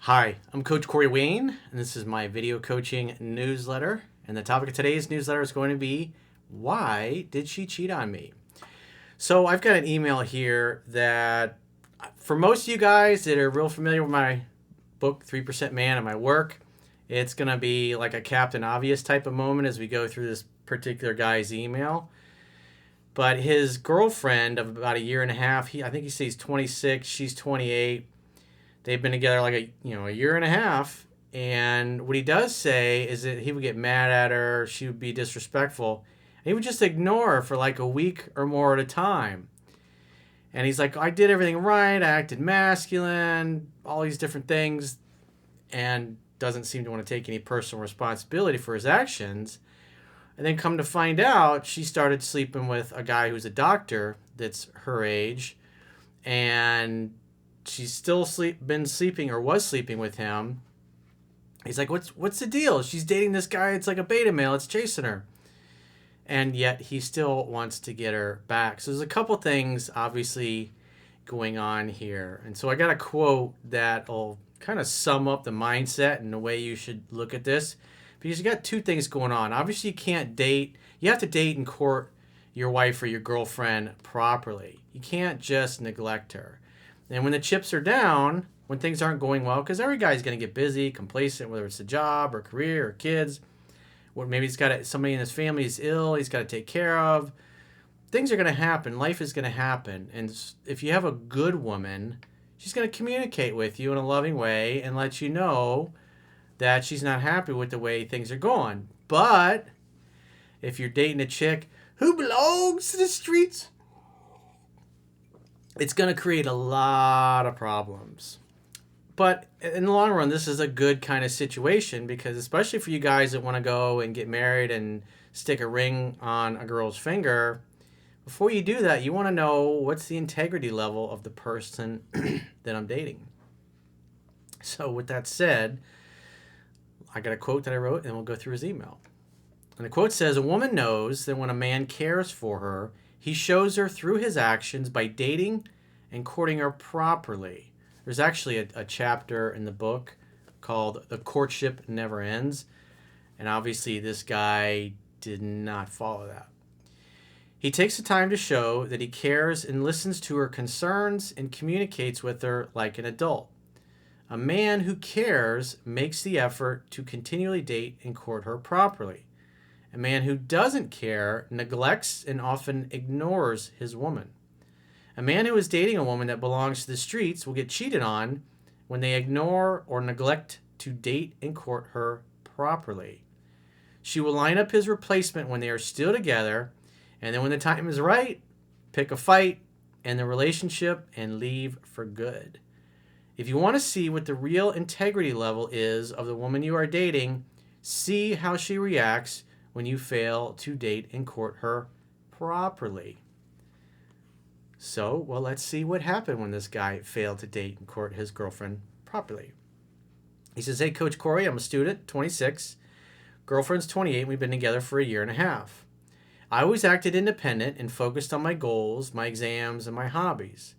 Hi, I'm Coach Corey Wayne, and this is my video coaching newsletter. And the topic of today's newsletter is going to be, why did she cheat on me? So I've got an email here that, for most of you guys that are real familiar with my book, 3% Man, and my work, it's going to be like a Captain Obvious type of moment as we go through this particular guy's email. But his girlfriend of about a year and a half, I think he says 26, she's 28. They've been together like a year and a half, and what he does say is that he would get mad at her, she would be disrespectful, and he would just ignore her for like a week or more at a time. And he's like, I did everything right, I acted masculine, all these different things, and doesn't seem to want to take any personal responsibility for his actions. And then come to find out, she started sleeping with a guy who's a doctor that's her age, and she's still been sleeping or was sleeping with him. He's like, what's the deal? She's dating this guy. It's like a beta male. It's chasing her. And yet he still wants to get her back. So there's a couple things obviously going on here. And so I got a quote that'll kind of sum up the mindset and the way you should look at this. Because you got two things going on. Obviously you can't date. You have to date and court your wife or your girlfriend properly. You can't just neglect her. And when the chips are down, when things aren't going well, because every guy's going to get busy, complacent, whether it's a job or career or kids, or maybe he's got somebody in his family is ill, he's got to take care of. Things are going to happen. Life is going to happen. And if you have a good woman, she's going to communicate with you in a loving way and let you know that she's not happy with the way things are going. But if you're dating a chick who belongs to the streets, it's going to create a lot of problems. But in the long run, this is a good kind of situation because especially for you guys that want to go and get married and stick a ring on a girl's finger, before you do that, you want to know what's the integrity level of the person that I'm dating. So with that said, I got a quote that I wrote and we'll go through his email. And the quote says, a woman knows that when a man cares for her, he shows her through his actions by dating and courting her properly. There's actually a chapter in the book called The Courtship Never Ends. And obviously this guy did not follow that. He takes the time to show that he cares and listens to her concerns and communicates with her like an adult. A man who cares makes the effort to continually date and court her properly. A man who doesn't care neglects and often ignores his woman. A man who is dating a woman that belongs to the streets will get cheated on when they ignore or neglect to date and court her properly. She will line up his replacement when they are still together, and then when the time is right, pick a fight, end the relationship, and leave for good. If you want to see what the real integrity level is of the woman you are dating, see how she reacts when you fail to date and court her properly. So, well, let's see what happened when this guy failed to date and court his girlfriend properly. He says, hey, Coach Corey, I'm a student, 26. Girlfriend's 28. We've been together for a year and a half. I always acted independent and focused on my goals, my exams, and my hobbies.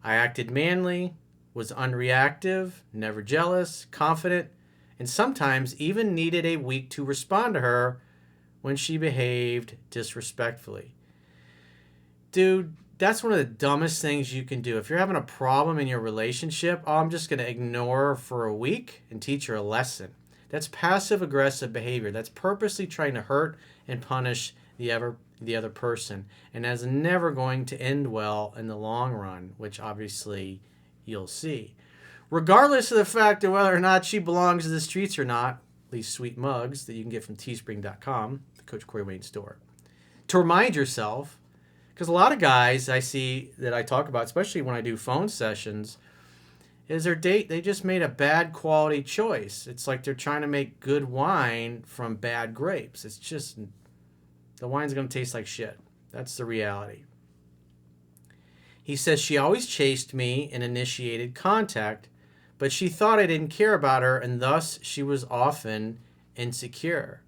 I acted manly, was unreactive, never jealous, confident, and sometimes even needed a week to respond to her when she behaved disrespectfully. Dude, that's one of the dumbest things you can do. If you're having a problem in your relationship, I'm just going to ignore her for a week and teach her a lesson. That's passive-aggressive behavior. That's purposely trying to hurt and punish the other person. And that's never going to end well in the long run, which obviously you'll see. Regardless of the fact of whether or not she belongs to the streets or not, these sweet mugs that you can get from teespring.com, the Coach Corey Wayne store. To remind yourself, because a lot of guys I see that I talk about, especially when I do phone sessions, is their date, they just made a bad quality choice. It's like they're trying to make good wine from bad grapes. It's just, the wine's going to taste like shit. That's the reality. He says she always chased me and initiated contact, but she thought I didn't care about her, and thus she was often insecure.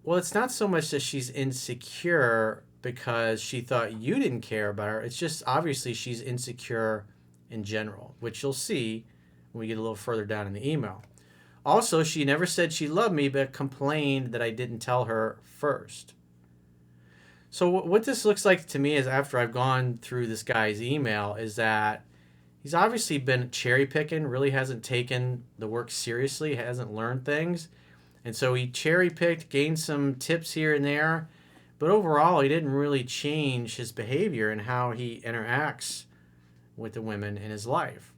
Well, it's not so much that she's insecure because she thought you didn't care about her. It's just obviously she's insecure in general, which you'll see when we get a little further down in the email. Also, she never said she loved me, but complained that I didn't tell her first. So what this looks like to me is, after I've gone through this guy's email, is that he's obviously been cherry picking, really hasn't taken the work seriously, hasn't learned things. And so he cherry picked, gained some tips here and there, but overall he didn't really change his behavior and how he interacts with the women in his life.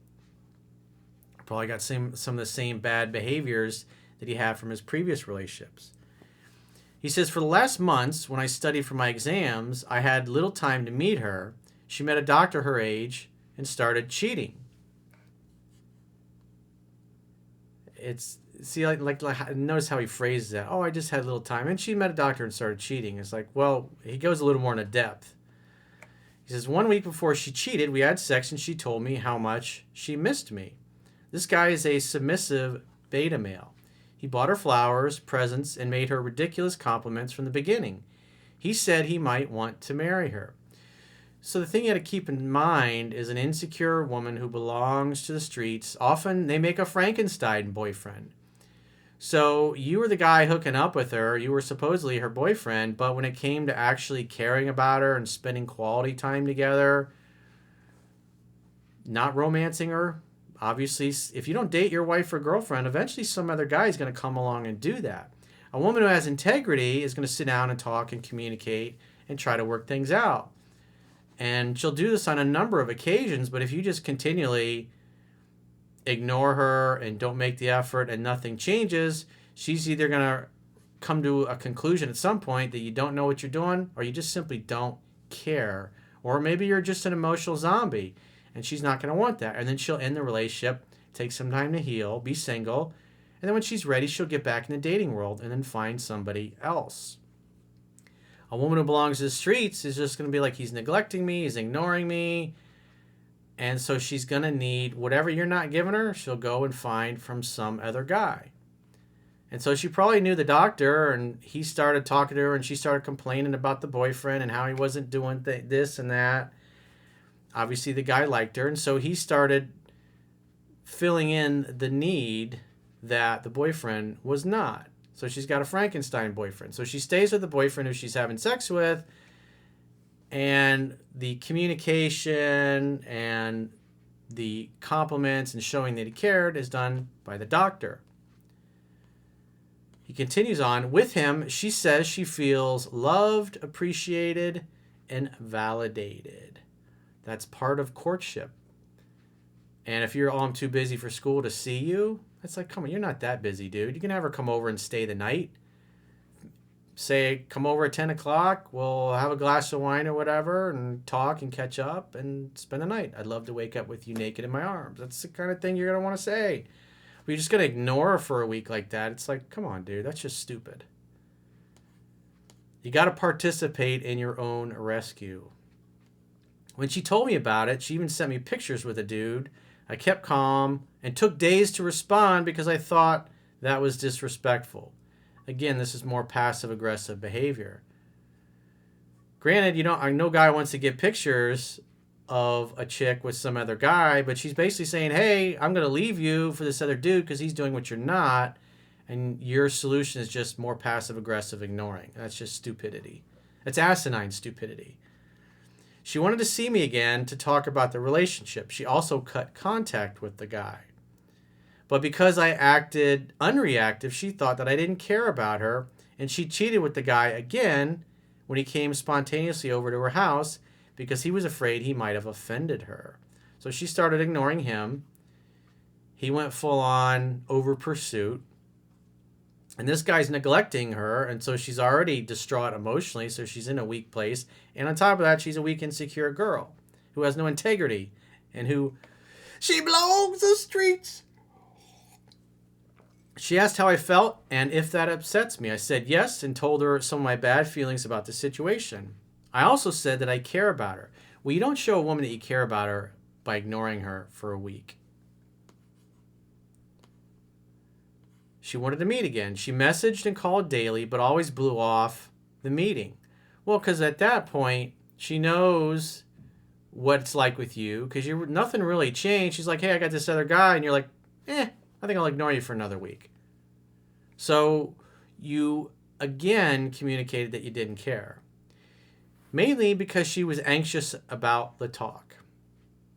Probably got some of the same bad behaviors that he had from his previous relationships. He says, for the last months, when I studied for my exams, I had little time to meet her. She met a doctor her age and started cheating. Notice how he phrases that. Oh, I just had little time. And she met a doctor and started cheating. It's like, well, he goes a little more into depth. He says, 1 week before she cheated, we had sex and she told me how much she missed me. This guy is a submissive beta male. He bought her flowers, presents, and made her ridiculous compliments from the beginning. He said he might want to marry her. So the thing you got to keep in mind is, an insecure woman who belongs to the streets, often they make a Frankenstein boyfriend. So you were the guy hooking up with her, you were supposedly her boyfriend, but when it came to actually caring about her and spending quality time together, not romancing her, obviously, if you don't date your wife or girlfriend, eventually some other guy is going to come along and do that. A woman who has integrity is going to sit down and talk and communicate and try to work things out. And she'll do this on a number of occasions, but if you just continually ignore her and don't make the effort and nothing changes, she's either going to come to a conclusion at some point that you don't know what you're doing, or you just simply don't care. Or maybe you're just an emotional zombie, and she's not going to want that. And then she'll end the relationship, take some time to heal, be single, and then when she's ready, she'll get back in the dating world and then find somebody else. A woman who belongs to the streets is just going to be like, he's neglecting me, he's ignoring me. And so she's going to need whatever you're not giving her, she'll go and find from some other guy. And so she probably knew the doctor, and he started talking to her, and she started complaining about the boyfriend and how he wasn't doing this and that. Obviously, the guy liked her, and so he started filling in the need that the boyfriend was not. So she's got a Frankenstein boyfriend. So she stays with the boyfriend who she's having sex with, and the communication and the compliments and showing that he cared is done by the doctor. He continues on. With him, she says she feels loved, appreciated, and validated. That's part of courtship. And if you're, oh, I'm too busy for school to see you, it's like, come on, you're not that busy, dude. You can have her come over and stay the night. Say, come over at 10 o'clock. We'll have a glass of wine or whatever and talk and catch up and spend the night. I'd love to wake up with you naked in my arms. That's the kind of thing you're going to want to say. But you're just going to ignore her for a week like that. It's like, come on, dude. That's just stupid. You got to participate in your own rescue. When she told me about it, she even sent me pictures with a dude. I kept calm and took days to respond because I thought that was disrespectful. Again, this is more passive-aggressive behavior. Granted, no guy wants to get pictures of a chick with some other guy, but she's basically saying, hey, I'm going to leave you for this other dude because he's doing what you're not, and your solution is just more passive-aggressive ignoring. That's just stupidity. It's asinine stupidity. She wanted to see me again to talk about the relationship. She also cut contact with the guy. But because I acted unreactive, she thought that I didn't care about her, and she cheated with the guy again when he came spontaneously over to her house because he was afraid he might have offended her. So she started ignoring him. He went full on over pursuit. And this guy's neglecting her, and so she's already distraught emotionally, so she's in a weak place. And on top of that, she's a weak, insecure girl who has no integrity and who she belongs to the streets. She asked how I felt and if that upsets me. I said yes and told her some of my bad feelings about the situation. I also said that I care about her. Well, you don't show a woman that you care about her by ignoring her for a week. She wanted to meet again. She messaged and called daily, but always blew off the meeting. Well, because at that point, she knows what it's like with you, because nothing really changed. She's like, hey, I got this other guy. And you're like, I think I'll ignore you for another week. So you again communicated that you didn't care. Mainly because she was anxious about the talk.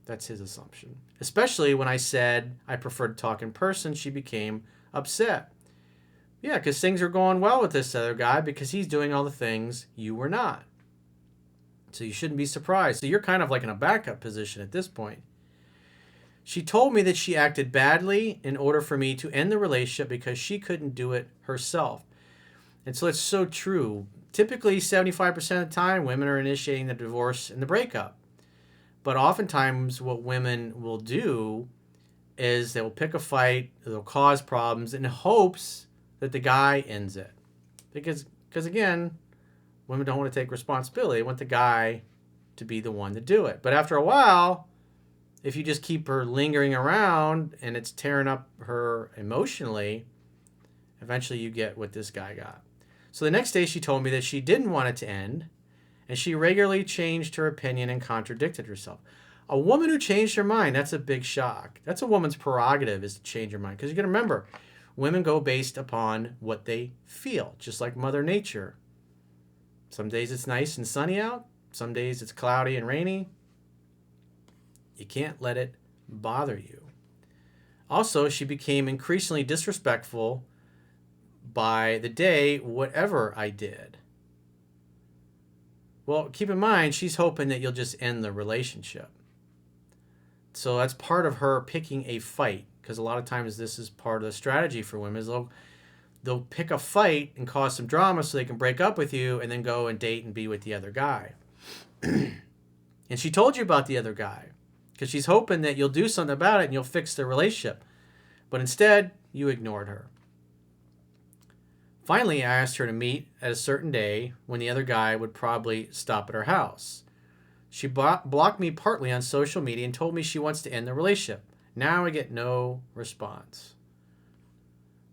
That's his assumption. Especially when I said I prefer to talk in person, she became upset. Yeah, because things are going well with this other guy because he's doing all the things you were not. So you shouldn't be surprised. So you're kind of like in a backup position at this point. She told me that she acted badly in order for me to end the relationship because she couldn't do it herself. And so it's so true. Typically, 75% of the time, women are initiating the divorce and the breakup. But oftentimes, what women will do is they will pick a fight, they'll cause problems in hopes that the guy ends it. Because again, women don't want to take responsibility. They want the guy to be the one to do it. But after a while, if you just keep her lingering around and it's tearing up her emotionally, eventually you get what this guy got. So the next day she told me that she didn't want it to end, and she regularly changed her opinion and contradicted herself. A woman who changed her mind, that's a big shock. That's a woman's prerogative, is to change her mind. Because you got to remember, women go based upon what they feel, just like Mother Nature. Some days it's nice and sunny out. Some days it's cloudy and rainy. You can't let it bother you. Also, she became increasingly disrespectful by the day, whatever I did. Well, keep in mind, she's hoping that you'll just end the relationship. So that's part of her picking a fight, because a lot of times this is part of the strategy for women. Is they'll pick a fight and cause some drama so they can break up with you and then go and date and be with the other guy. And she told you about the other guy because she's hoping that you'll do something about it and you'll fix the relationship. But instead, you ignored her. Finally, I asked her to meet at a certain day when the other guy would probably stop at her house. She blocked me partly on social media and told me she wants to end the relationship. Now I get no response.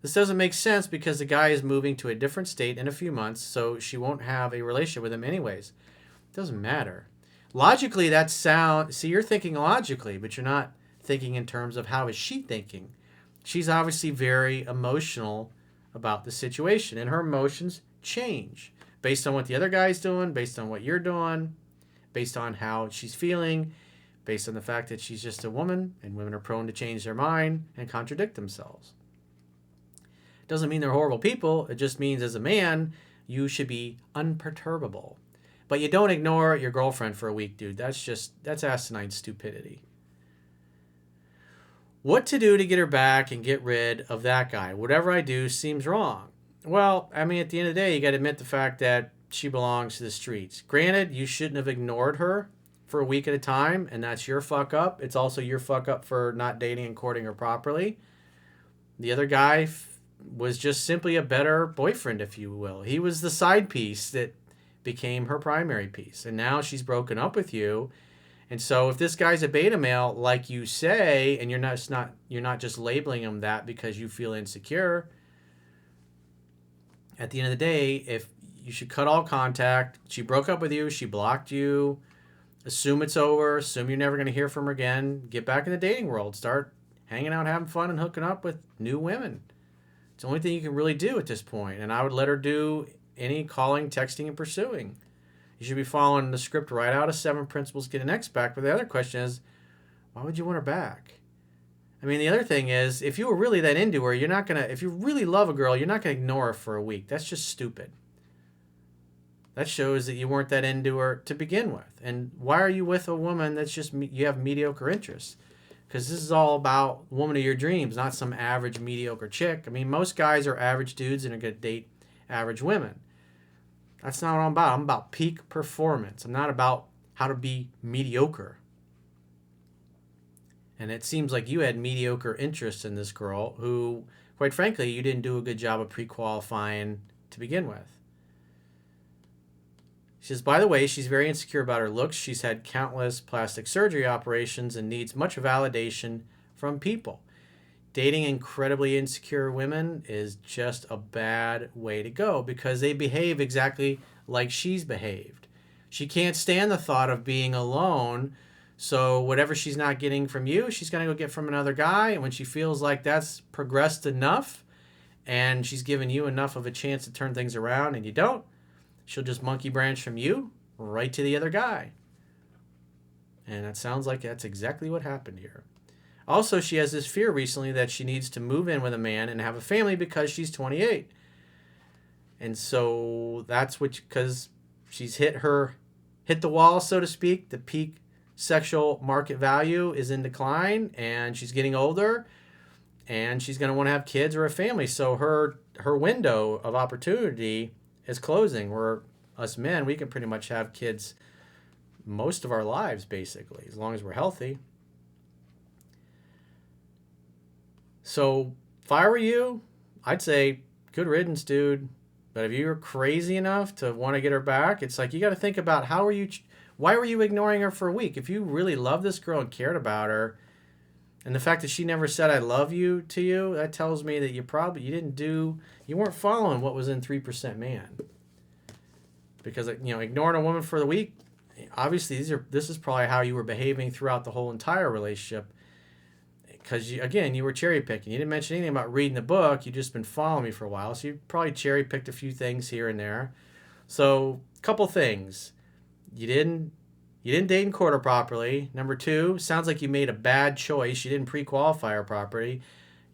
This doesn't make sense because the guy is moving to a different state in a few months, so she won't have a relationship with him anyways. It doesn't matter. Logically, that's sound. See, you're thinking logically, but you're not thinking in terms of how is she thinking. She's obviously very emotional about the situation, and her emotions change based on what the other guy's doing, based on what you're doing, based on how she's feeling, based on the fact that she's just a woman, and women are prone to change their mind and contradict themselves. It doesn't mean they're horrible people. It just means as a man, you should be unperturbable. But you don't ignore your girlfriend for a week, dude. That's asinine stupidity. What to do to get her back and get rid of that guy? Whatever I do seems wrong. Well, I mean, at the end of the day, you got to admit the fact that she belongs to the streets. Granted, you shouldn't have ignored her for a week at a time, and that's your fuck up. It's also your fuck up for not dating and courting her properly. The other guy was just simply a better boyfriend, if you will. He was the side piece that became her primary piece. And now she's broken up with you. And so if this guy's a beta male, like you say, and you're not just labeling him that because you feel insecure, at the end of the day, if you should cut all contact. She broke up with you, she blocked you, assume it's over, assume you're never going to hear from her again, get back in the dating world, start hanging out, having fun, and hooking up with new women. It's the only thing you can really do at this point. And I would let her do any calling, texting, and pursuing. You should be following the script right out of 7 Principles Get an Ex Back. But the other question is, why would you want her back? I mean, the other thing is, if you were really that into her, if you really love a girl, you're not going to ignore her for a week. That's just stupid. That shows that you weren't that into her to begin with. And why are you with a woman that's just, you have mediocre interests? Because this is all about woman of your dreams, not some average mediocre chick. I mean, most guys are average dudes and are going to date average women. That's not what I'm about. I'm about peak performance. I'm not about how to be mediocre. And it seems like you had mediocre interest in this girl who, quite frankly, you didn't do a good job of pre-qualifying to begin with. She says, by the way, she's very insecure about her looks. She's had countless plastic surgery operations and needs much validation from people. Dating incredibly insecure women is just a bad way to go because they behave exactly like she's behaved. She can't stand the thought of being alone, So whatever she's not getting from you, she's going to go get from another guy. And when she feels like that's progressed enough and she's given you enough of a chance to turn things around and you don't, she'll just monkey branch from you right to the other guy. And it sounds like that's exactly what happened here. Also, she has this fear recently that she needs to move in with a man and have a family because she's 28. And so that's because she's hit the wall, so to speak. The peak sexual market value is in decline, and she's getting older, and she's going to want to have kids or a family. So her window of opportunity is closing, where us men, we can pretty much have kids most of our lives, basically, as long as we're healthy. So if I were you, I'd say good riddance, dude. But if you're crazy enough to want to get her back, it's like you got to think about why were you ignoring her for a week? If you really loved this girl and cared about her, and the fact that she never said I love you to you, that tells me that you weren't following what was in 3% Man. Because ignoring a woman for the week, obviously this is probably how you were behaving throughout the whole entire relationship. Because, you were cherry picking. You didn't mention anything about reading the book. You've just been following me for a while. So you probably cherry picked a few things here and there. So, a couple things. You didn't date and court her properly. Number 2, sounds like you made a bad choice. You didn't pre-qualify her properly.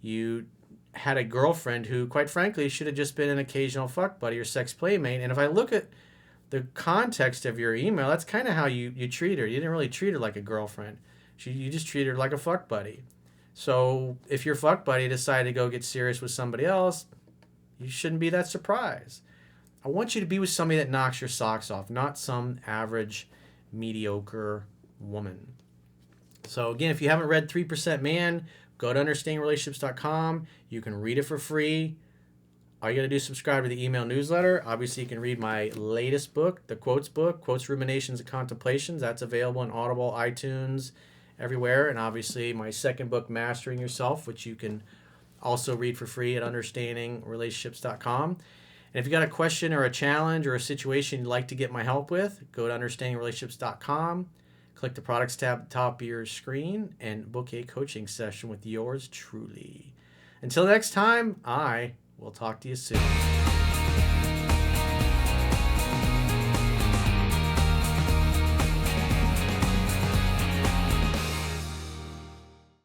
You had a girlfriend who, quite frankly, should have just been an occasional fuck buddy or sex playmate. And if I look at the context of your email, that's kind of how you treat her. You didn't really treat her like a girlfriend. You just treated her like a fuck buddy. So if your fuck buddy decided to go get serious with somebody else, you shouldn't be that surprised. I want you to be with somebody that knocks your socks off, not some average, mediocre woman. So again, if you haven't read 3% Man, go to understandingrelationships.com. You can read it for free. All you got to do is subscribe to the email newsletter. Obviously, you can read my latest book, the Quotes book, Quotes, Ruminations, and Contemplations. That's available on Audible, iTunes, everywhere. And obviously my second book, Mastering Yourself, which you can also read for free at understandingrelationships.com. And if you got a question or a challenge or a situation you'd like to get my help with, go to understandingrelationships.com, click the products tab at the top of your screen, and book a coaching session with yours truly. Until next time, I will talk to you soon.